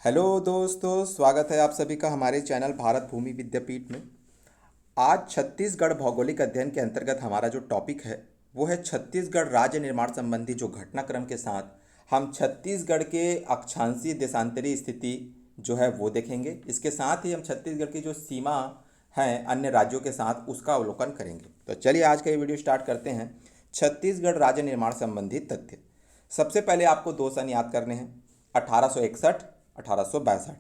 Hello दोस्तों, स्वागत है आप सभी का हमारे चैनल भारत भूमि विद्यापीठ में। आज छत्तीसगढ़ भौगोलिक अध्ययन के अंतर्गत हमारा जो टॉपिक है वो है छत्तीसगढ़ राज्य निर्माण संबंधी जो घटनाक्रम के साथ हम छत्तीसगढ़ के अक्षांशीय देशांतरी स्थिति जो है वो देखेंगे। इसके साथ ही हम छत्तीसगढ़ की जो सीमा है अन्य राज्यों के साथ उसका अवलोकन करेंगे। तो चलिए आज का ये वीडियो स्टार्ट करते हैं। छत्तीसगढ़ राज्य निर्माण संबंधी तथ्य। सबसे पहले आपको दो सन याद करने हैं, 1861, 1862।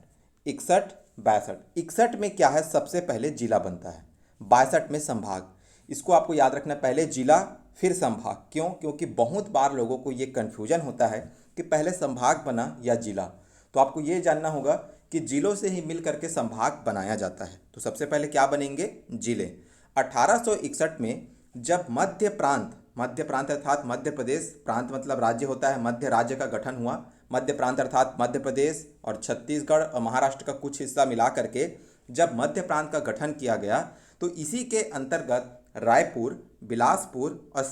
61, 62। 61 में क्या है, सबसे पहले जिला बनता है, 62 में संभाग। इसको आपको याद रखना, पहले जिला फिर संभाग। क्यों? क्योंकि बहुत बार लोगों को ये कन्फ्यूजन होता है कि पहले संभाग बना या जिला। तो आपको ये जानना होगा कि जिलों से ही मिल करके संभाग बनाया जाता है। तो सबसे पहले क्या बनेंगे? जिले। 1861 में जब मध्य प्रांत अर्थात मध्य प्रदेश, प्रांत मतलब राज्य होता है, मध्य राज्य का गठन हुआ। मध्य प्रांत अर्थात मध्य प्रदेश और छत्तीसगढ़ और महाराष्ट्र का कुछ हिस्सा मिला करके जब मध्य प्रांत का गठन किया गया तो इसी के अंतर्गत रायपुर, बिलासपुर और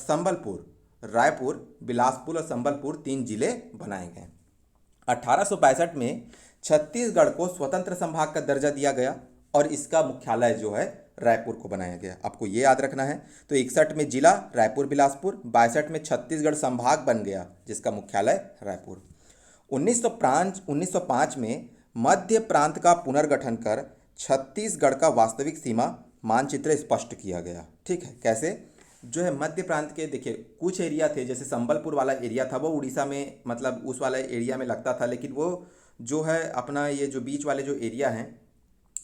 संबलपुर 3 जिले बनाए गए। 1862 में छत्तीसगढ़ को स्वतंत्र संभाग का दर्जा दिया गया और इसका मुख्यालय जो है रायपुर को बनाया गया। आपको ये याद रखना है। तो 61 में जिला रायपुर बिलासपुर, 62 में छत्तीसगढ़ संभाग बन गया जिसका मुख्यालय रायपुर। 1905 में मध्य प्रांत का पुनर्गठन कर छत्तीसगढ़ का वास्तविक सीमा मानचित्र स्पष्ट किया गया। ठीक है, कैसे? जो है मध्य प्रांत के, देखिए कुछ एरिया थे, जैसे संबलपुर वाला एरिया था वो उड़ीसा में, मतलब उस वाला एरिया में लगता था, लेकिन वो जो है अपना ये जो बीच वाले जो एरिया हैं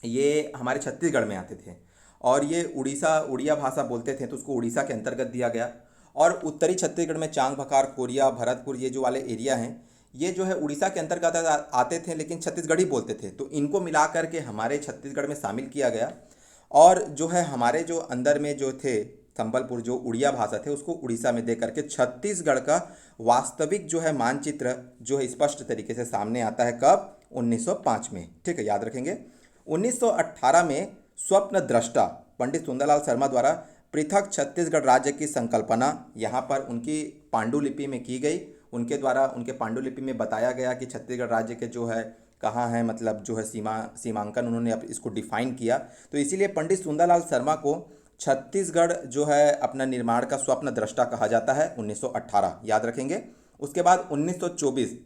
ये हमारे छत्तीसगढ़ में आते थे और ये उड़िया भाषा बोलते थे, तो उसको उड़ीसा के अंतर्गत दिया गया। और उत्तरी छत्तीसगढ़ में चांग भकार, कोरिया, भरतपुर, ये जो वाले एरिया हैं ये जो है उड़ीसा के अंतर्गत आते थे लेकिन छत्तीसगढ़ी बोलते थे, तो इनको मिला करके हमारे छत्तीसगढ़ में शामिल किया गया। और जो है हमारे जो अंदर में जो थे संबलपुर, जो उड़िया भाषा थे, उसको उड़ीसा में दे करके छत्तीसगढ़ का वास्तविक जो है मानचित्र जो है स्पष्ट तरीके से सामने आता है। कब? 1905 में। ठीक है, याद रखेंगे। 1918 में स्वप्न दृष्टा पंडित सुंदरलाल शर्मा द्वारा पृथक छत्तीसगढ़ राज्य की संकल्पना यहाँ पर उनकी पांडुलिपि में की गई। उनके द्वारा उनके पांडुलिपि में बताया गया कि छत्तीसगढ़ राज्य के जो है कहाँ है, मतलब जो है सीमांकन उन्होंने इसको डिफाइन किया। तो इसीलिए पंडित सुंदरलाल शर्मा को छत्तीसगढ़ जो है अपना निर्माण का स्वप्न दृष्टा कहा जाता है। 1918 याद रखेंगे। उसके बाद 1924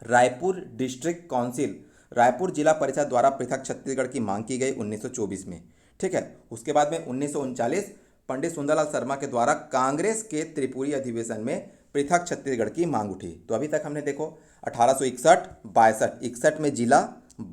रायपुर डिस्ट्रिक्ट काउंसिल, रायपुर जिला परिषद द्वारा पृथक छत्तीसगढ़ की मांग की गई 1924 में। ठीक है, उसके बाद में 1939 पंडित सुंदरलाल शर्मा के द्वारा कांग्रेस के त्रिपुरी अधिवेशन में पृथक छत्तीसगढ़ की मांग उठी। तो अभी तक हमने देखो 1861, 62, 61 में जिला,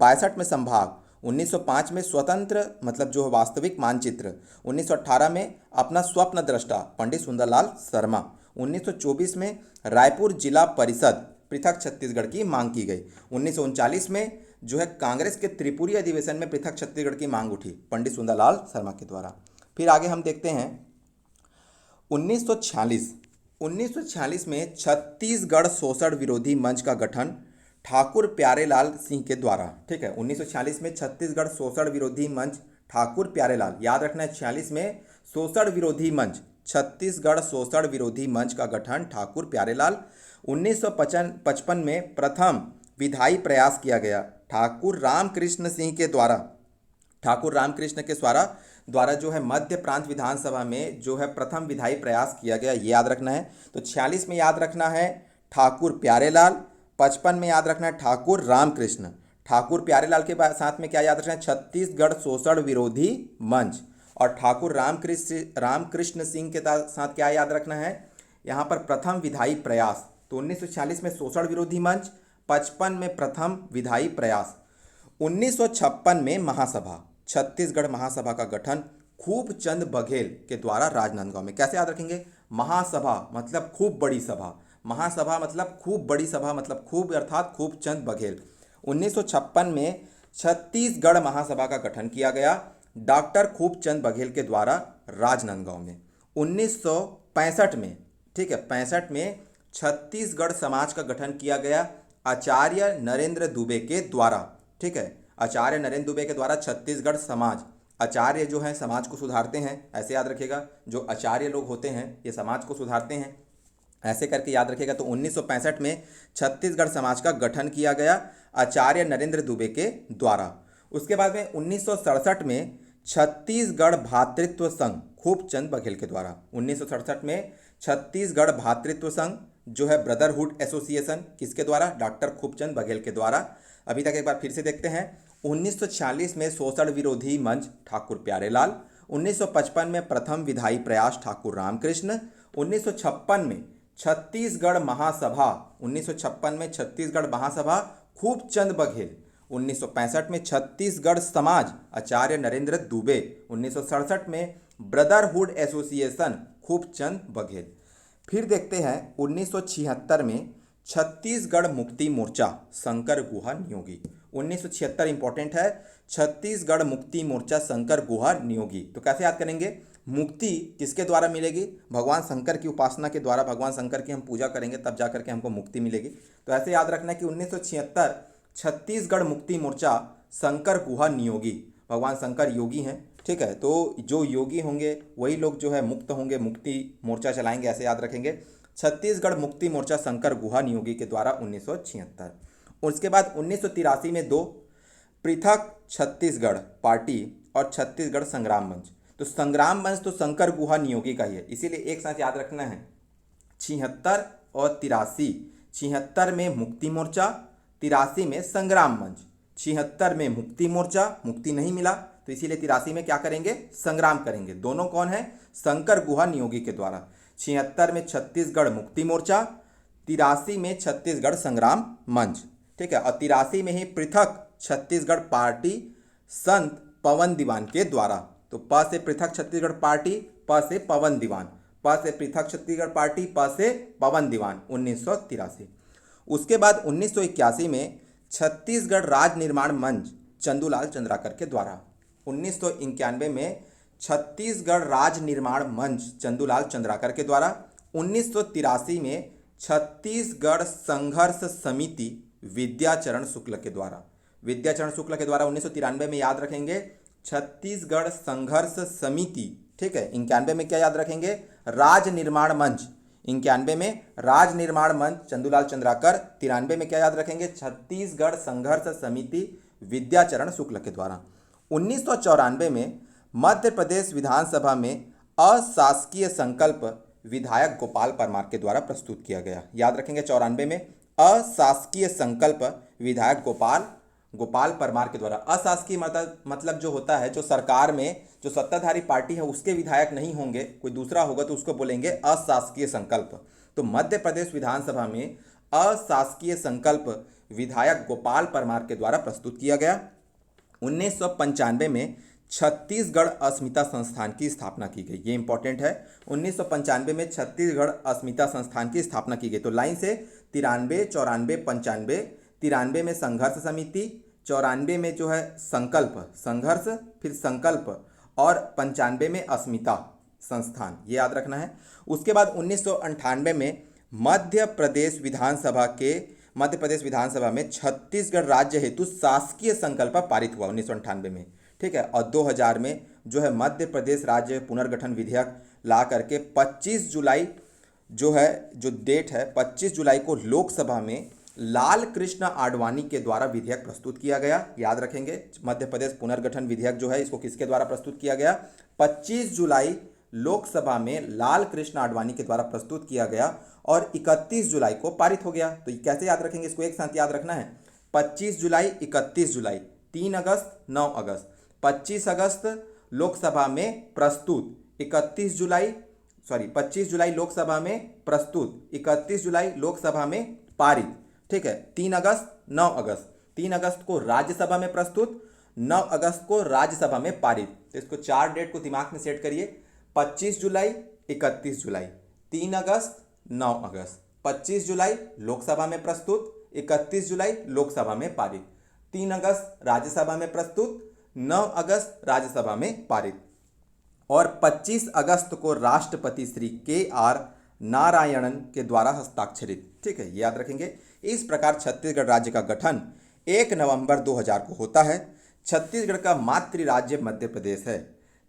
62 में संभाग, 1905 में स्वतंत्र मतलब जो वास्तविक मानचित्र, 1918 में अपना स्वप्न दृष्टा पंडित सुंदरलाल शर्मा, 1924 में रायपुर जिला परिषद पृथक छत्तीसगढ़ की मांग की गई, 1939 में जो है कांग्रेस के त्रिपुरी अधिवेशन में पृथक छत्तीसगढ़ की मांग उठी पंडित सुंदरलाल शर्मा के द्वारा। फिर आगे हम देखते हैं 1946 में छत्तीसगढ़ शोषण विरोधी मंच का गठन ठाकुर प्यारेलाल सिंह के द्वारा। ठीक है, 1946 में छत्तीसगढ़ शोषण विरोधी मंच ठाकुर प्यारेलाल, याद रखना है 46 में शोषण विरोधी मंच, छत्तीसगढ़ शोषण विरोधी मंच का गठन ठाकुर प्यारेलाल। 1955 में प्रथम विधायी प्रयास किया गया ठाकुर रामकृष्ण सिंह के द्वारा, ठाकुर रामकृष्ण के द्वारा जो है मध्य प्रांत विधानसभा में जो है प्रथम विधायी प्रयास किया गया, ये याद रखना है। तो 46 में याद रखना है ठाकुर प्यारेलाल, 55 में याद रखना है ठाकुर रामकृष्ण। ठाकुर प्यारेलाल के साथ में क्या याद रखना है? छत्तीसगढ़ शोषण विरोधी मंच। और ठाकुर रामकृष्ण सिंह के साथ क्या याद रखना है? यहाँ पर प्रथम विधायी प्रयास। तो 1946 में शोषण विरोधी मंच, 55 में प्रथम विधायी प्रयास। 1956 में महासभा, छत्तीसगढ़ महासभा का गठन खूबचंद बघेल के द्वारा राजनांदगांव में। कैसे याद रखेंगे? महासभा मतलब खूब बड़ी सभा, महासभा मतलब खूब बड़ी सभा, मतलब खूब अर्थात खूबचंद बघेल। 1956 में छत्तीसगढ़ महासभा का गठन किया गया डॉक्टर खूबचंद बघेल के द्वारा राजनांदगांव में। 1965 में, ठीक है, 65 में छत्तीसगढ़ समाज का गठन किया गया आचार्य नरेंद्र दुबे के द्वारा। ठीक है, आचार्य नरेंद्र दुबे के द्वारा छत्तीसगढ़ समाज, आचार्य जो है समाज को सुधारते हैं, ऐसे याद रखिएगा, जो आचार्य लोग होते हैं ये समाज को सुधारते हैं, ऐसे करके याद रखिएगा। तो 1965 में छत्तीसगढ़ समाज का गठन किया गया आचार्य नरेंद्र दुबे के द्वारा। उसके बाद में 1967 में छत्तीसगढ़ भातृत्व संघ खूबचंद बघेल के द्वारा। 1967 में छत्तीसगढ़ भातृत्व संघ जो है ब्रदरहुड एसोसिएशन, किसके द्वारा? डॉक्टर खूबचंद बघेल के द्वारा। अभी तक एक बार फिर से देखते हैं। 1946 में शोषण विरोधी मंच ठाकुर प्यारेलाल। 1955 में प्रथम विधायी प्रयास ठाकुर रामकृष्ण। 1956 में छत्तीसगढ़ महासभा, 1956 में छत्तीसगढ़ महासभा खूबचंद बघेल। 1965 में छत्तीसगढ़ समाज आचार्य नरेंद्र दुबे। 1967 में ब्रदरहुड एसोसिएशन खूबचंद बघेल। फिर देखते हैं 1976 में छत्तीसगढ़ मुक्ति मोर्चा शंकर गुहा नियोगी। 1976 इंपॉर्टेंट है, छत्तीसगढ़ मुक्ति मोर्चा शंकर गुहा नियोगी। तो कैसे याद करेंगे? मुक्ति किसके द्वारा मिलेगी? भगवान शंकर की उपासना के द्वारा, भगवान शंकर की हम पूजा करेंगे तब जा करके हमको मुक्ति मिलेगी। तो ऐसे याद रखना है कि 1976 छत्तीसगढ़ मुक्ति मोर्चा शंकर गुहा नियोगी। भगवान शंकर योगी हैं, ठीक है, तो जो योगी होंगे वही लोग जो है मुक्त होंगे, मुक्ति मोर्चा चलाएंगे, ऐसे याद रखेंगे। छत्तीसगढ़ मुक्ति मोर्चा शंकर गुहा नियोगी के द्वारा 1976। उसके बाद 1983 में दो पृथक छत्तीसगढ़ पार्टी और छत्तीसगढ़ संग्राम मंच। तो संग्राम मंच तो शंकर गुहा नियोगी का ही है, इसीलिए एक साथ याद रखना है 76 और 83। 76 में मुक्ति मोर्चा, 83 में संग्राम मंच। 76 में मुक्ति मोर्चा, मुक्ति नहीं मिला तो इसीलिए 83 में क्या करेंगे? संग्राम करेंगे। दोनों कौन है? शंकर गुहा नियोगी के द्वारा। 76 में छत्तीसगढ़ मुक्ति मोर्चा, 83 में छत्तीसगढ़ संग्राम मंच, ठीक है। और 83 में ही पृथक छत्तीसगढ़ पार्टी संत पवन दीवान के द्वारा। तो प से पृथक छत्तीसगढ़ पार्टी, प से पवन दीवान, प से पृथक छत्तीसगढ़ पार्टी, प से पवन दीवान, 1983। उसके बाद 1981 में छत्तीसगढ़ राज्य निर्माण मंच चंदूलाल चंद्राकर के द्वारा। 1991 में छत्तीसगढ़ राज्य निर्माण मंच चंदूलाल चंद्राकर के द्वारा। 1983 में छत्तीसगढ़ संघर्ष समिति विद्याचरण शुक्ल के द्वारा। विद्याचरण शुक्ल के द्वारा 1993 में याद रखेंगे छत्तीसगढ़ संघर्ष समिति, ठीक है। 91 में क्या याद रखेंगे? राज्य निर्माण मंच। 91 में राज्य निर्माण मंच चंदूलाल चंद्राकर। 93 में क्या याद रखेंगे? छत्तीसगढ़ संघर्ष समिति विद्याचरण शुक्ल के द्वारा। 1994 में मध्य प्रदेश विधानसभा में अशासकीय संकल्प विधायक गोपाल परमार के द्वारा प्रस्तुत किया गया। याद रखेंगे 94 में अशासकीय संकल्प विधायक गोपाल परमार के द्वारा। अशासकीय मतलब जो होता है, जो सरकार में जो सत्ताधारी पार्टी है उसके विधायक नहीं होंगे, कोई दूसरा होगा तो उसको बोलेंगे अशासकीय संकल्प। तो मध्य प्रदेश विधानसभा में अशासकीय संकल्प विधायक गोपाल परमार के द्वारा प्रस्तुत किया गया। 1995 में छत्तीसगढ़ अस्मिता संस्थान की स्थापना की गई। ये इंपॉर्टेंट है। 1995 में छत्तीसगढ़ अस्मिता संस्थान की स्थापना की गई। तो लाइन से 93, 94, 95। 93 में संघर्ष समिति, 94 में जो है संघर्ष, फिर संकल्प, और 95 में अस्मिता संस्थान, ये याद रखना है। उसके बाद 1998 में मध्य प्रदेश विधानसभा में छत्तीसगढ़ राज्य हेतु शासकीय संकल्प पारित हुआ 1998 में, ठीक है। और 2000 में जो है मध्य प्रदेश राज्य पुनर्गठन विधेयक ला करके 25 जुलाई जो डेट है 25 जुलाई को लोकसभा में लाल कृष्ण आडवाणी के द्वारा विधेयक प्रस्तुत किया गया। याद रखेंगे मध्य प्रदेश पुनर्गठन विधेयक जो है इसको किसके द्वारा प्रस्तुत किया गया? 25 जुलाई लोकसभा में लाल कृष्ण आडवाणी के द्वारा प्रस्तुत किया गया और 31 जुलाई को पारित हो गया। तो कैसे याद रखेंगे? इसको एक साथ याद रखना है। 25 जुलाई, 31 जुलाई, 3 अगस्त, 9 अगस्त। 25 अगस्त लोकसभा में प्रस्तुत, 25 जुलाई लोकसभा में प्रस्तुत, 31 जुलाई लोकसभा में पारित, ठीक है। 3 अगस्त, 9 अगस्त। 3 अगस्त को राज्यसभा में प्रस्तुत, 9 अगस्त को राज्यसभा में पारित। तो इसको 4 डेट को दिमाग में सेट करिए। 25 जुलाई, 31 जुलाई, 3 अगस्त, 9 अगस्त। 25 जुलाई लोकसभा में प्रस्तुत, 31 जुलाई लोकसभा में पारित, 3 अगस्त राज्यसभा में प्रस्तुत, 9 अगस्त राज्यसभा में पारित, और 25 अगस्त को राष्ट्रपति श्री KR नारायणन के द्वारा हस्ताक्षरित, ठीक है, ये याद रखेंगे। इस प्रकार छत्तीसगढ़ राज्य का गठन 1 नवंबर 2000 को होता है। छत्तीसगढ़ का मातृ राज्य मध्य प्रदेश है।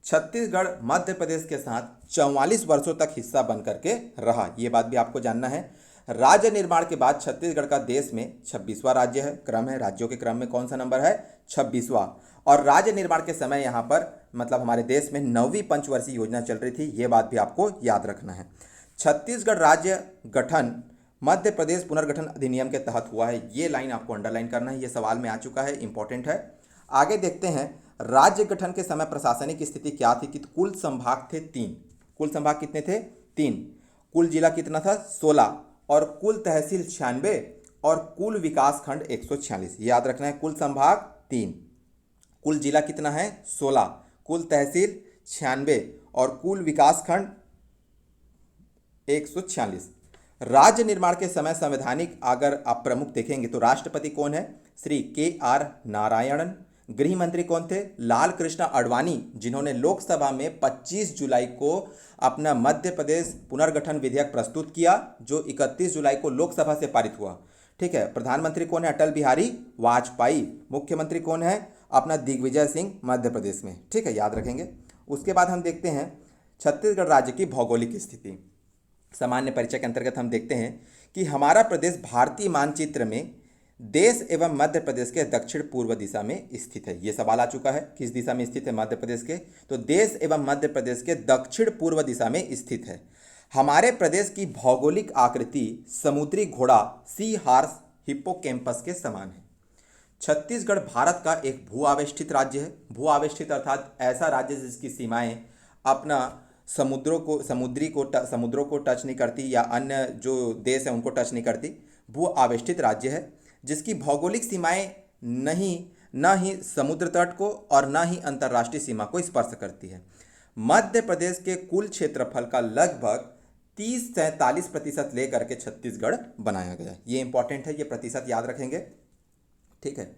छत्तीसगढ़ मध्य प्रदेश के साथ 44 वर्षों तक हिस्सा बन करके रहा, ये बात भी आपको जानना है। राज्य निर्माण के बाद छत्तीसगढ़ का देश में 26वां राज्य है, क्रम है, राज्यों के क्रम में कौन सा नंबर है, 26वां। और राज्य निर्माण के समय यहाँ पर मतलब हमारे देश में 9वीं पंचवर्षीय योजना चल रही थी, ये बात भी आपको याद रखना है। छत्तीसगढ़ राज्य गठन मध्य प्रदेश पुनर्गठन अधिनियम के तहत हुआ है, ये लाइन आपको अंडरलाइन करना है, ये सवाल में आ चुका है, इंपॉर्टेंट है। आगे देखते हैं, राज्य गठन के समय प्रशासनिक स्थिति क्या थी कि कुल संभाग थे 3। कुल संभाग कितने थे, 3। कुल जिला कितना था, 16, और कुल तहसील 96 और कुल विकास खंड 146। याद रखना है, कुल संभाग 3, कुल जिला कितना है, 16, कुल तहसील 96 और कुल विकास खंड 146। राज्य निर्माण के समय संवैधानिक अगर आप प्रमुख देखेंगे तो राष्ट्रपति कौन है, श्री KR नारायणन। गृह मंत्री कौन थे, लाल कृष्ण आडवाणी, जिन्होंने लोकसभा में 25 जुलाई को अपना मध्य प्रदेश पुनर्गठन विधेयक प्रस्तुत किया, जो 31 जुलाई को लोकसभा से पारित हुआ। ठीक है। प्रधानमंत्री कौन है, अटल बिहारी वाजपेयी। मुख्यमंत्री कौन है, अपना दिग्विजय सिंह मध्य प्रदेश में। ठीक है, याद रखेंगे। उसके बाद हम देखते हैं छत्तीसगढ़ राज्य की भौगोलिक स्थिति। सामान्य परिचय के अंतर्गत हम देखते हैं कि हमारा प्रदेश भारतीय मानचित्र में देश एवं मध्य प्रदेश के दक्षिण पूर्व दिशा में स्थित है। ये सवाल आ चुका है, किस दिशा में स्थित है मध्य प्रदेश के, तो देश एवं मध्य प्रदेश के दक्षिण पूर्व दिशा में स्थित है। हमारे प्रदेश की भौगोलिक आकृति समुद्री घोड़ा सी हॉर्स हिप्पोकैम्पस के समान है। छत्तीसगढ़ भारत का एक भू आवेष्टित राज्य है। भू आवेष्टित अर्थात ऐसा राज्य जिसकी सीमाएं अपना समुद्रों को टच नहीं करती या अन्य जो देश है उनको टच नहीं करती। भू आवेष्टित राज्य है जिसकी भौगोलिक सीमाएं न ही समुद्र तट को और न ही अंतर्राष्ट्रीय सीमा को स्पर्श करती है। मध्य प्रदेश के कुल क्षेत्रफल का लगभग 30-47% लेकर के छत्तीसगढ़ बनाया गया है। ये इंपॉर्टेंट है, ये प्रतिशत याद रखेंगे। ठीक है,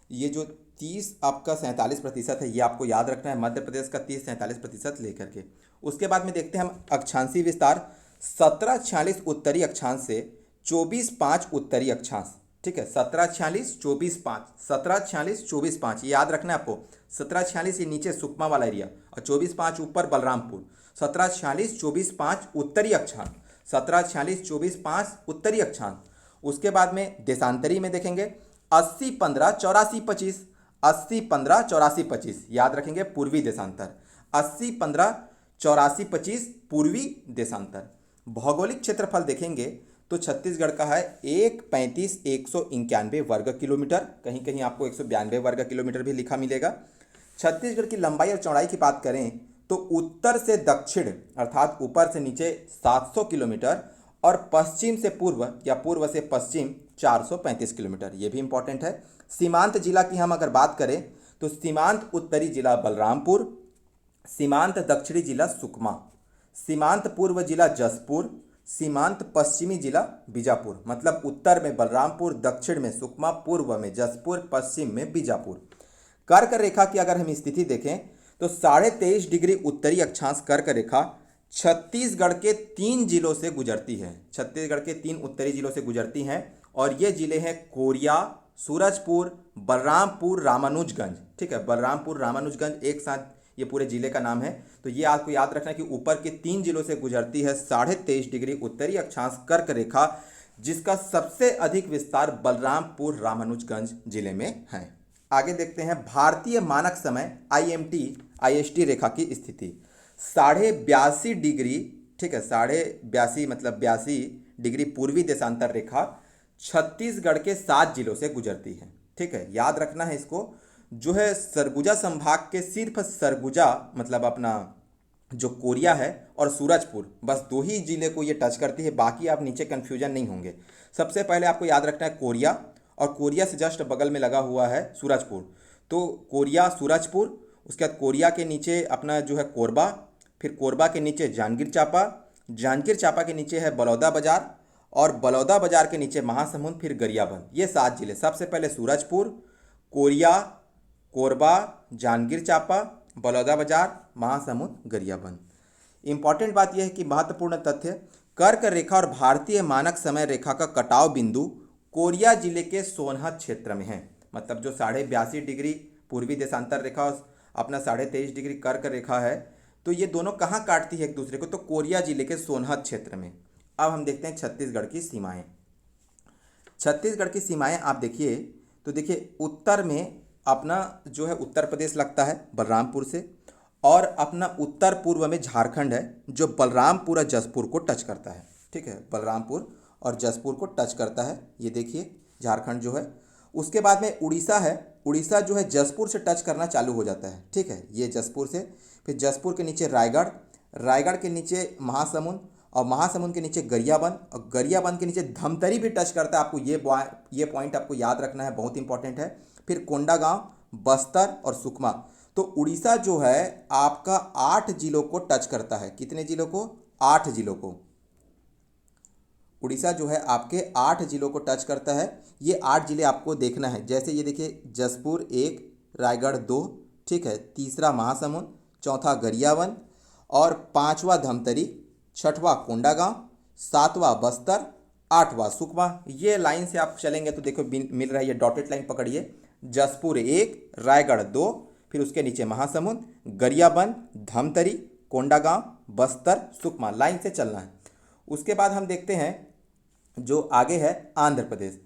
ये जो 30 आपका 47% है, ये आपको याद रखना है, मध्य प्रदेश का 30-47% लेकर के। उसके बाद में देखते हैं हम अक्षांशीय विस्तार। 1746 उत्तरी अक्षांश से 24/5 उत्तरी अक्षांश। ठीक है, 1746 24/5, 1746 24/5 ये याद रखना है आपको। 1746 ये नीचे सुकमा वाला एरिया और 24/5 ऊपर बलरामपुर। 1746 24/5 उत्तरी अक्षांश, 1746 24/5 उत्तरी अक्षांश। उसके बाद में देशांतरी में देखेंगे 80-15-84-25, 80-15-84-25 याद रखेंगे, पूर्वी देशांतर। 80-15-84-25 पूर्वी देशांतर। भौगोलिक क्षेत्रफल देखेंगे तो छत्तीसगढ़ का है 135,191 वर्ग किलोमीटर, कहीं कहीं आपको 192 वर्ग किलोमीटर भी लिखा मिलेगा। छत्तीसगढ़ की लंबाई और चौड़ाई की बात करें तो उत्तर से दक्षिण अर्थात ऊपर से नीचे 700 किलोमीटर और पश्चिम से पूर्व या पूर्व से पश्चिम 435 किलोमीटर, ये भी इंपॉर्टेंट है। सीमांत जिला की हम अगर बात करें तो सीमांत उत्तरी जिला बलरामपुर, सीमांत दक्षिणी जिला सुकमा, सीमांत पूर्व जिला जसपुर, सीमांत पश्चिमी जिला बीजापुर। मतलब उत्तर में बलरामपुर, दक्षिण में सुकमा, पूर्व में जसपुर, पश्चिम में बीजापुर। कर्क रेखा की अगर हम स्थिति देखें तो 23.5 डिग्री उत्तरी अक्षांश कर्क रेखा छत्तीसगढ़ के 3 जिलों से गुजरती है। छत्तीसगढ़ के 3 उत्तरी जिलों से गुजरती हैं और ये जिले हैं कोरिया, सूरजपुर, बलरामपुर, रामानुजगंज। ठीक है, बलरामपुर, रामानुजगंज एक साथ ये पूरे जिले का नाम है। तो ये आपको याद रखना है कि ऊपर के 3 जिलों से गुजरती है 23.5 डिग्री उत्तरी अक्षांश कर्क रेखा, जिसका सबसे अधिक विस्तार बलरामपुर रामानुजगंज जिले में है। आगे देखते हैं भारतीय मानक समय IMT/IST रेखा की स्थिति 82.5 डिग्री। ठीक है, 82.5 मतलब 82 डिग्री पूर्वी देशांतर रेखा छत्तीसगढ़ के 7 जिलों से गुजरती है। ठीक है, याद रखना है इसको। जो है सरगुजा संभाग के सिर्फ सरगुजा मतलब अपना जो कोरिया है और सूरजपुर, बस 2 ही जिले को ये टच करती है, बाकी आप नीचे कन्फ्यूजन नहीं होंगे। सबसे पहले आपको याद रखना है कोरिया, और कोरिया से जस्ट बगल में लगा हुआ है सूरजपुर। तो कोरिया, सूरजपुर, उसके बाद कोरिया के नीचे अपना जो है कोरबा, फिर कोरबा के नीचे जांजगीर चांपा, जांजगीर चांपा के नीचे है बलौदा बाजार, और बलौदा बाजार के नीचे महासमुंद, फिर गरियाबंद। ये 7 जिले। सबसे पहले सूरजपुर, कोरिया, कोरबा, जांजगीर चांपा, बलौदा बाजार, महासमुंद, गरियाबंद। इंपॉर्टेंट बात यह है कि महत्वपूर्ण तथ्य, कर्क रेखा और भारतीय मानक समय रेखा का कटाव बिंदु कोरिया जिले के सोनहत क्षेत्र में है। मतलब जो 82.5 डिग्री पूर्वी देशांतर रेखा और अपना 23.5 डिग्री कर्क रेखा है, तो ये दोनों कहाँ काटती है एक दूसरे को, तो कोरिया जिले के सोनहत क्षेत्र में। अब हम देखते हैं छत्तीसगढ़ की सीमाएं। छत्तीसगढ़ की सीमाएं आप देखिए तो देखिए उत्तर में अपना जो है उत्तर प्रदेश लगता है बलरामपुर से, और अपना उत्तर पूर्व में झारखंड है जो बलरामपुर और जसपुर को टच करता है। ठीक है, बलरामपुर और जसपुर को टच करता है, ये देखिए झारखंड जो है। उसके बाद में उड़ीसा है, उड़ीसा जो है जसपुर से टच करना चालू हो जाता है। ठीक है, ये जसपुर से, फिर जसपुर के नीचे रायगढ़, रायगढ़ के नीचे महासमुंद, और महासमुंद के नीचे गरियाबंद, और गरियाबंद के नीचे धमतरी भी टच करता है। आपको ये पॉइंट आपको याद रखना है, बहुत इंपॉर्टेंट है। फिर कोंडागांव, बस्तर और सुकमा। तो उड़ीसा जो है आपका 8 जिलों को टच करता है। कितने जिलों को? 8 जिलों को। उड़ीसा जो है आपके 8 जिलों को टच करता है। ये 8 जिले आपको देखना है, जैसे ये देखिए जसपुर 1, रायगढ़ 2, ठीक है, तीसरा महासमुंद, चौथा गरियाबंद और पांचवा धमतरी, छठवां कोंडागांव, सातवां बस्तर, आठवां सुकमा। ये लाइन से आप चलेंगे तो देखो मिल रहा है, ये डॉटेड लाइन पकड़िए, जसपुर 1, रायगढ़ 2, फिर उसके नीचे महासमुंद, गरियाबंद, धमतरी, कोंडागांव, बस्तर, सुकमा, लाइन से चलना है। उसके बाद हम देखते हैं जो आगे है आंध्र प्रदेश।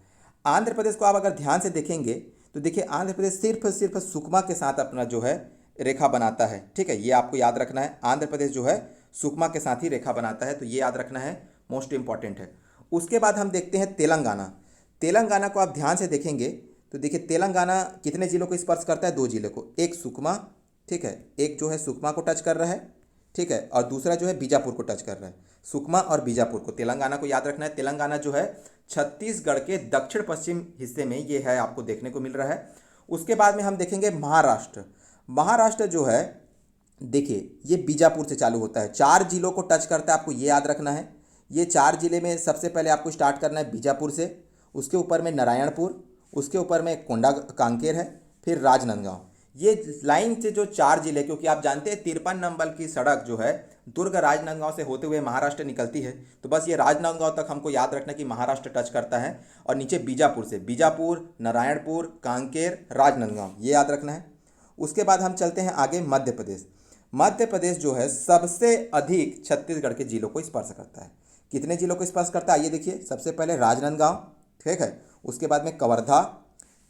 आंध्र प्रदेश को आप अगर ध्यान से देखेंगे तो देखिए आंध्र प्रदेश सिर्फ सुकमा के साथ अपना जो है रेखा बनाता है। ठीक है, ये आपको याद रखना है, आंध्र प्रदेश जो है सुकमा के साथ ही रेखा बनाता है, तो ये याद रखना है, मोस्ट इंपॉर्टेंट है। उसके बाद हम देखते हैं तेलंगाना। तेलंगाना को आप ध्यान से देखेंगे तो देखिए तेलंगाना कितने जिलों को स्पर्श करता है? 2 जिलों को, एक सुकमा, ठीक है, एक जो है सुकमा को टच कर रहा है, ठीक है, और दूसरा जो है बीजापुर को टच कर रहा है। सुकमा और बीजापुर को, तेलंगाना को याद रखना है। तेलंगाना जो है छत्तीसगढ़ के दक्षिण पश्चिम हिस्से में ये है, आपको देखने को मिल रहा है। उसके बाद में हम देखेंगे महाराष्ट्र। महाराष्ट्र जो है देखिए ये बीजापुर से चालू होता है, 4 जिलों को टच करता है, आपको ये याद रखना है। ये 4 जिले में सबसे पहले आपको स्टार्ट करना है बीजापुर से, उसके ऊपर में नारायणपुर, उसके ऊपर में कोंडा कांकेर है, फिर राजनांदगांव। ये लाइन से जो 4 जिले, क्योंकि आप जानते हैं 53 नंबर की सड़क जो है दुर्ग राजनांदगांव से होते हुए महाराष्ट्र निकलती है, तो बस ये राजनांदगांव तक हमको याद रखना कि महाराष्ट्र टच करता है, और नीचे बीजापुर से बीजापुर, नारायणपुर, कांकेर, राजनांदगांव, ये याद रखना है। उसके बाद हम चलते हैं आगे मध्य प्रदेश। मध्य प्रदेश जो है सबसे अधिक छत्तीसगढ़ के जिलों को स्पर्श करता है। कितने जिलों को स्पर्श करता है? ये देखिए, सबसे पहले राजनांदगांव, ठीक है, उसके बाद में कवर्धा,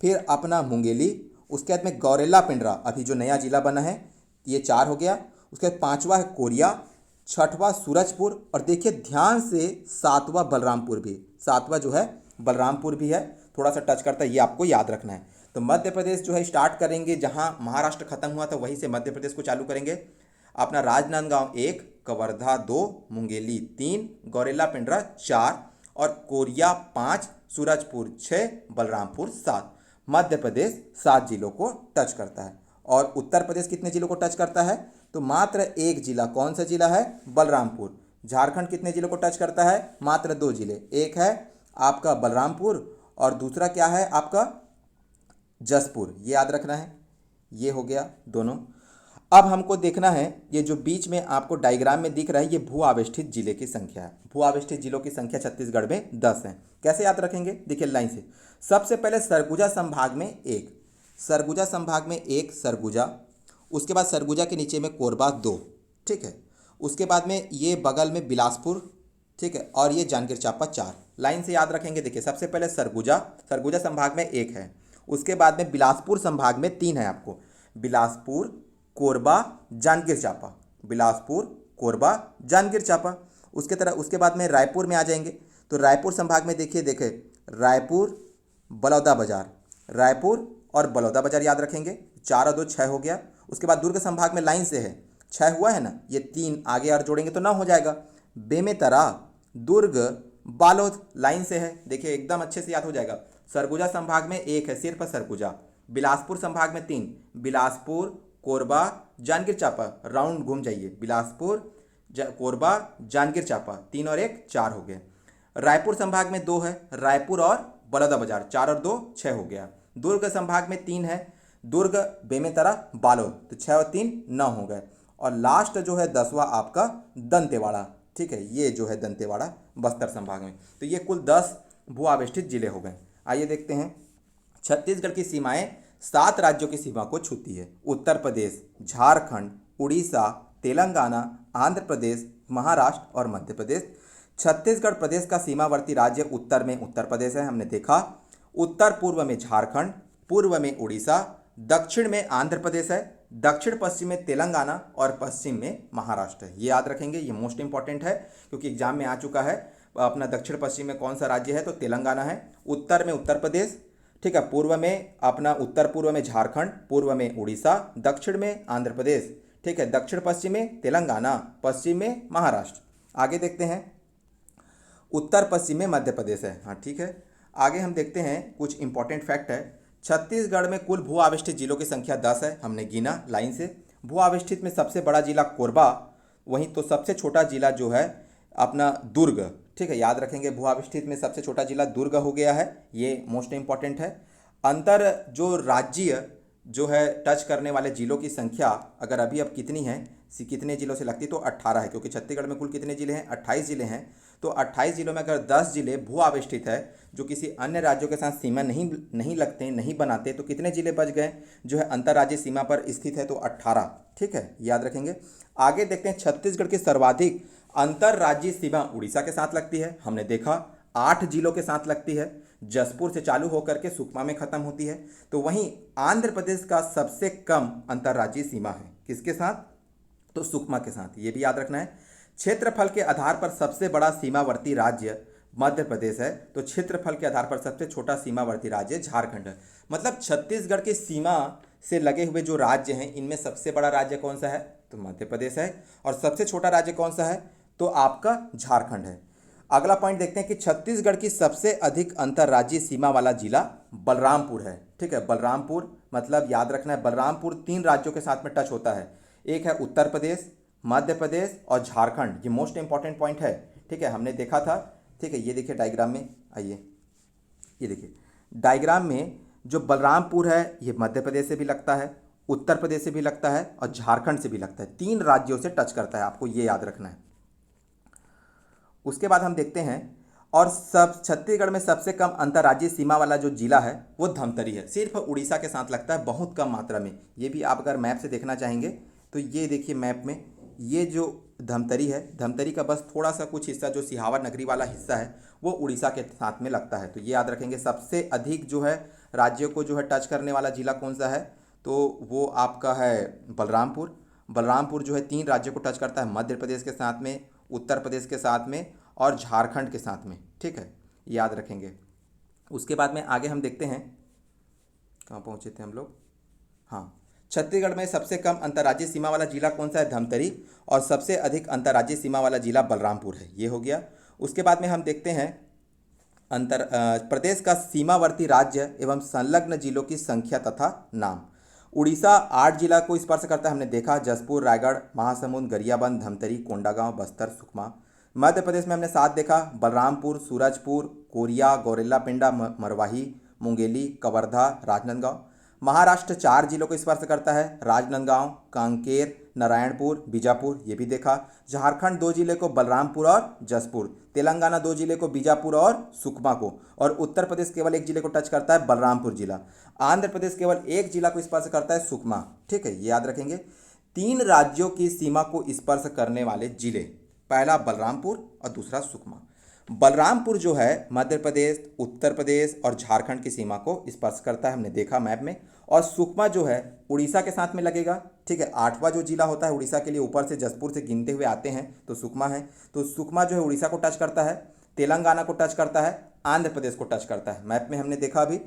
फिर अपना मुंगेली, उसके बाद में गौरेला पिंडरा, अभी जो नया जिला बना है, ये 4 हो गया। उसके बाद 5वां है कोरिया, 6वां सूरजपुर, और देखिए ध्यान से 7वां बलरामपुर भी, 7वां जो है बलरामपुर भी है, थोड़ा सा टच करता है, ये आपको याद रखना है। तो मध्य प्रदेश जो है स्टार्ट करेंगे जहाँ महाराष्ट्र खत्म हुआ था वहीं से मध्य प्रदेश को चालू करेंगे। अपना राजनांदगांव 1, कवर्धा 2, मुंगेली 3, गौरेला पिंडरा 4 और कोरिया 5, सूरजपुर 6, बलरामपुर 7। मध्य प्रदेश 7 जिलों को टच करता है। और उत्तर प्रदेश कितने जिलों को टच करता है? तो मात्र 1 जिला, कौन सा जिला है? बलरामपुर। झारखंड कितने जिलों को टच करता है? मात्र 2 जिले, एक है आपका बलरामपुर और दूसरा क्या है आपका जसपुर, ये याद रखना है। ये हो गया दोनों। अब हमको देखना है, ये जो बीच में आपको डायग्राम में दिख रहा है, ये भू आवेष्टित जिले की संख्या है। भू आवेष्टित जिलों की संख्या छत्तीसगढ़ में 10 है। कैसे याद रखेंगे? देखिए लाइन से, सबसे पहले सरगुजा संभाग में 1, सरगुजा संभाग में 1 सरगुजा, उसके बाद सरगुजा के नीचे में कोरबा 2, ठीक है, उसके बाद में ये बगल में बिलासपुर, ठीक है, और ये जांजगीर चांपा 4। लाइन से याद रखेंगे। देखिए सबसे पहले सरगुजा, सरगुजा संभाग में 1 है, उसके बाद में बिलासपुर संभाग में 3 है आपको, बिलासपुर, कोरबा, जांजगीर चांपा, बिलासपुर, कोरबा, जांजगीर चांपा। उसके बाद में रायपुर में आ जाएंगे, तो रायपुर संभाग में देखिए रायपुर, बलौदा बाजार, रायपुर और बलौदा बाजार याद रखेंगे, 4 और 2 6 हो गया। उसके बाद दुर्ग संभाग में लाइन से है 6 हुआ है ना, ये 3 आगे और जोड़ेंगे तो 9 हो जाएगा। बेमेतरा, दुर्ग, बालोद लाइन से है, देखिए एकदम अच्छे से याद हो जाएगा। सरगुजा संभाग में 1 है, सिर्फ सरगुजा। बिलासपुर संभाग में 3, बिलासपुर, कोरबा, जांजगीर चांपा, राउंड घूम जाइए, बिलासपुर, कोरबा, जांजगीर चांपा, 3 और 1 4 हो गए। रायपुर संभाग में 2 है, रायपुर और बलौदा बाजार, 4 और 2 6 हो गया। दुर्ग संभाग में 3 है, दुर्ग, बेमेतरा, बालोद, तो 6 और 3 9 हो गए। और लास्ट जो है 10वां आपका दंतेवाड़ा, ठीक है, ये जो है दंतेवाड़ा बस्तर संभाग में। तो ये कुल 10 भू आवेष्टित जिले हो गए। आइए देखते हैं, छत्तीसगढ़ की सीमाएं 7 राज्यों की सीमा को छूती है। उत्तर प्रदेश, झारखंड, उड़ीसा, तेलंगाना, आंध्र प्रदेश, महाराष्ट्र और मध्य प्रदेश। छत्तीसगढ़ प्रदेश का सीमावर्ती राज्य उत्तर में उत्तर प्रदेश है, हमने देखा। उत्तर पूर्व में झारखंड, पूर्व में उड़ीसा, दक्षिण में आंध्र प्रदेश है, दक्षिण पश्चिम में तेलंगाना और पश्चिम में महाराष्ट्र है। ये याद रखेंगे, ये मोस्ट इंपॉर्टेंट है क्योंकि एग्जाम में आ चुका है। अपना दक्षिण पश्चिम में कौन सा राज्य है, तो तेलंगाना है। उत्तर में उत्तर प्रदेश, ठीक है। पूर्व में अपना उत्तर पूर्व में झारखंड, पूर्व में उड़ीसा, दक्षिण में आंध्र प्रदेश, ठीक है। दक्षिण पश्चिम में तेलंगाना, पश्चिम में महाराष्ट्र। आगे देखते हैं, उत्तर पश्चिम में मध्य प्रदेश है। हाँ ठीक है। आगे हम देखते हैं कुछ इंपॉर्टेंट फैक्ट है। छत्तीसगढ़ में कुल भू आविष्टित जिलों की संख्या 10 है, हमने गिना लाइन से। भू आविष्टित में सबसे बड़ा जिला कोरबा, वहीं तो सबसे छोटा जिला जो है अपना दुर्ग, ठीक है। याद रखेंगे, भू आविष्टित में सबसे छोटा जिला दुर्ग हो गया है, ये मोस्ट इंपॉर्टेंट है। अंतर जो राज्य जो है टच करने वाले जिलों की संख्या अगर अभी अब कितनी है, कितने जिलों से लगती, तो 18 है, क्योंकि छत्तीसगढ़ में कुल कितने जिले हैं, 28 जिले हैं। तो 28 जिलों में अगर 10 जिले भू आविष्टित है जो किसी अन्य राज्यों के साथ सीमा नहीं लगते, नहीं बनाते, तो कितने जिले बच गए जो है अंतर्राज्यीय सीमा पर स्थित है, तो 18, ठीक है, याद रखेंगे। आगे देखते हैं, छत्तीसगढ़ की सर्वाधिक अंतर्राज्यीय सीमा उड़ीसा के साथ लगती है, हमने देखा 8 जिलों के साथ लगती है। जसपुर से चालू होकर के सुकमा में खत्म होती है। तो वहीं आंध्र प्रदेश का सबसे कम अंतर्राज्यीय सीमा है, किसके साथ, तो सुकमा के साथ, ये भी याद रखना है। क्षेत्रफल के आधार पर सबसे बड़ा सीमावर्ती राज्य मध्य प्रदेश है, तो क्षेत्रफल के आधार पर सबसे छोटा सीमावर्ती राज्य झारखंड है। मतलब छत्तीसगढ़ की सीमा से लगे हुए जो राज्य हैं इनमें सबसे बड़ा राज्य कौन सा है, तो मध्य प्रदेश है, और सबसे छोटा राज्य कौन सा है, तो आपका झारखंड है। अगला पॉइंट देखते हैं कि छत्तीसगढ़ की सबसे अधिक अंतर्राज्यीय सीमा वाला जिला बलरामपुर है, ठीक है। बलरामपुर मतलब याद रखना है, बलरामपुर 3 राज्यों के साथ में टच होता है, एक है उत्तर प्रदेश, मध्य प्रदेश और झारखंड। ये मोस्ट इंपॉर्टेंट पॉइंट है, ठीक है, हमने देखा था, ठीक है। ये देखिए डायग्राम में, आइए ये देखिए डायग्राम में जो बलरामपुर है ये मध्य प्रदेश से भी लगता है, उत्तर प्रदेश से भी लगता है और झारखंड से भी लगता है, 3 राज्यों से टच करता है, आपको ये याद रखना है। उसके बाद हम देखते हैं, और सब छत्तीसगढ़ में सबसे कम अंतर्राज्यीय सीमा वाला जो जिला है वो धमतरी है, सिर्फ उड़ीसा के साथ लगता है, बहुत कम मात्रा में। ये भी आप अगर मैप से देखना चाहेंगे तो ये देखिए मैप में, ये जो धमतरी है, धमतरी का बस थोड़ा सा कुछ हिस्सा जो सिहावा नगरी वाला हिस्सा है वो उड़ीसा के साथ में लगता है। तो ये याद रखेंगे, सबसे अधिक जो है राज्यों को जो है टच करने वाला जिला कौन सा है, तो वो आपका है बलरामपुर। बलरामपुर जो है 3 राज्यों को टच करता है, मध्य प्रदेश के साथ में, उत्तर प्रदेश के साथ में और झारखंड के साथ में, ठीक है, याद रखेंगे। उसके बाद में आगे हम देखते हैं, कहाँ पहुँचे थे हम लोग, हाँ, छत्तीसगढ़ में सबसे कम अंतर्राज्यीय सीमा वाला जिला कौन सा है, धमतरी, और सबसे अधिक अंतर्राज्यीय सीमा वाला जिला बलरामपुर है, ये हो गया। उसके बाद में हम देखते हैं प्रदेश का सीमावर्ती राज्य एवं संलग्न जिलों की संख्या तथा नाम। उड़ीसा 8 जिला को स्पर्श करता है, हमने देखा, जसपुर, रायगढ़, महासमुंद, गरियाबंद, धमतरी, कोंडागांव, बस्तर, सुकमा। मध्य प्रदेश में हमने 7 देखा, बलरामपुर, सूरजपुर, कोरिया, गौरेला पिंडा, मरवाही, मुंगेली, कवर्धा, राजनांदगांव। महाराष्ट्र 4 जिलों को स्पर्श करता है, राजनांदगांव, कांकेर, नारायणपुर, बीजापुर, ये भी देखा। झारखंड 2 जिले को, बलरामपुर और जसपुर। तेलंगाना 2 जिले को, बीजापुर और सुकमा को। और उत्तर प्रदेश केवल 1 जिले को टच करता है, बलरामपुर जिला। आंध्र प्रदेश केवल 1 जिला को स्पर्श करता है, सुकमा, ठीक है, ये याद रखेंगे। 3 राज्यों की सीमा को स्पर्श करने वाले जिले, पहला बलरामपुर और दूसरा सुकमा। बलरामपुर जो है मध्य प्रदेश, उत्तर प्रदेश और झारखंड की सीमा को स्पर्श करता है, हमने देखा मैप में। और सुकमा जो है उड़ीसा के साथ में लगेगा, ठीक है। 8वां जो जिला होता है उड़ीसा के लिए, ऊपर से जसपुर से गिनते हुए आते हैं तो सुकमा है। तो सुकमा जो है उड़ीसा को टच करता है, तेलंगाना को टच करता है, आंध्र प्रदेश को टच करता है। मैप में हमने देखा अभी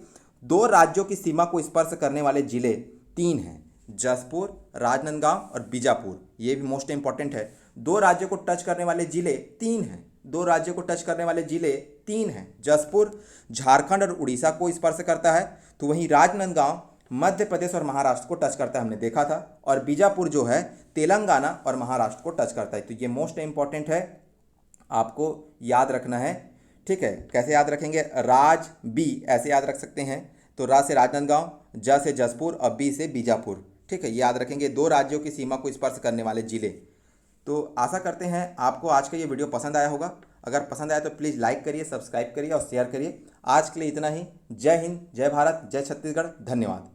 2 राज्यों की सीमा को स्पर्श करने वाले जिले 3 हैं, जसपुर, राजनांदगांव और बीजापुर, ये भी मोस्ट इंपॉर्टेंट है। 2 राज्यों को टच करने वाले जिले 3 हैं, 2 राज्यों को टच करने वाले जिले 3 हैं। जसपुर झारखंड और उड़ीसा को स्पर्श करता है, तो वहीं राजनांदगांव मध्य प्रदेश और महाराष्ट्र को टच करता है, हमने देखा था। और बीजापुर जो है तेलंगाना और महाराष्ट्र को टच करता है। तो ये मोस्ट इंपॉर्टेंट है, आपको याद रखना है, ठीक है। कैसे याद रखेंगे, राज बी ऐसे याद रख सकते हैं, तो रा से राजनांदगांव, ज से जसपुर और बी से बीजापुर, ठीक है, याद रखेंगे। 2 राज्यों की सीमा को स्पर्श करने वाले जिले। तो आशा करते हैं आपको आज का ये वीडियो पसंद आया होगा। अगर पसंद आया तो प्लीज़ लाइक करिए, सब्सक्राइब करिए और शेयर करिए। आज के लिए इतना ही। जय हिंद, जय भारत, जय छत्तीसगढ़, धन्यवाद।